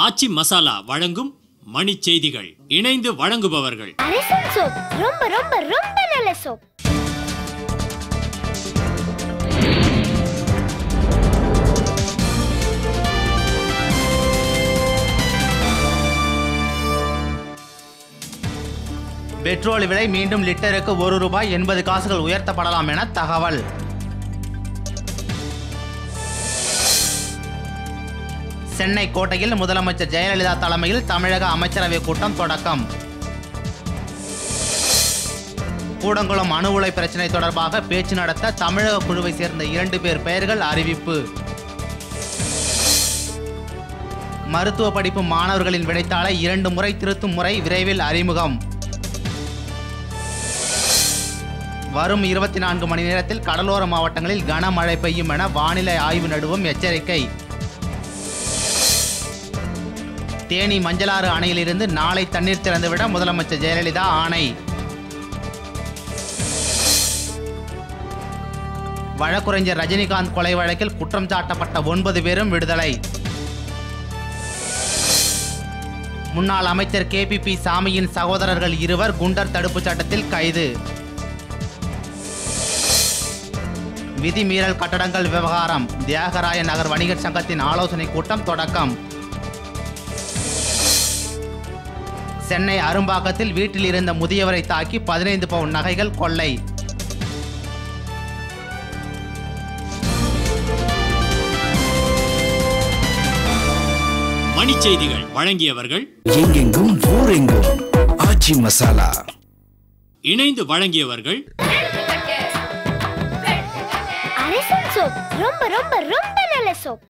ஆச்சி மசாலா வழங்கும் மணி செய்திகள். இணைந்து வழங்குபவர்கள் அரசன் சோப். ரொம்ப ரொம்ப ரொம்ப நல்ல சோப். பெட்ரோல் விலை மீண்டும் லிட்டருக்கு ₹1.80 உயர்த்தப்படலாம் என தகவல். சென்னை கோட்டையில் முதலமைச்சர் ஜெயலலிதா தலைமையில் தமிழக அமைச்சரவை கூட்டம் தொடக்கம். கூடங்குளம் அணு உலை பிரச்சினை தொடர்பாக பேச்சு நடத்த தமிழக குழுவை சேர்ந்த 2 பேர் பெயர்கள் அறிவிப்பு. மருத்துவ படிப்பு மாணவர்களின் விடைத்தாளை 2 முறை திருத்தும் முறை விரைவில் அறிமுகம். வரும் 24 மணி நேரத்தில் கடலோர மாவட்டங்களில் கனமழை பெய்யும் என வானிலை ஆய்வு நடுவம் எச்சரிக்கை. தேனி மஞ்சளாறு அணையிலிருந்து நாளை தண்ணீர் திறந்துவிட முதலமைச்சர் ஜெயலலிதா ஆணை. வழக்குரைஞர் ரஜினிகாந்த் கொலை வழக்கில் குற்றம் சாட்டப்பட்ட 9 பேரும் விடுதலை. முன்னாள் அமைச்சர் KPP சாமியின் சகோதரர்கள் 2 குண்டர் தடுப்புச் சட்டத்தில் கைது. விதிமீறல் கட்டடங்கள் விவகாரம் தியாகராய நகர் வணிகர் சங்கத்தின் ஆலோசனை கூட்டம் தொடக்கம். சென்னை அரும்பாக்கத்தில் வீட்டில் இருந்த முதியவரை தாக்கி 15 பவுன் நகைகள் கொள்ளை. மணி செய்திகள் வழங்கியவர்கள் எங்கெங்கும் ஊரெங்கும் ஆச்சி மசாலா. இணைந்து வழங்கியவர்கள் அரசன் சோப். ரொம்ப ரொம்ப ரொம்ப நல்ல சோப்.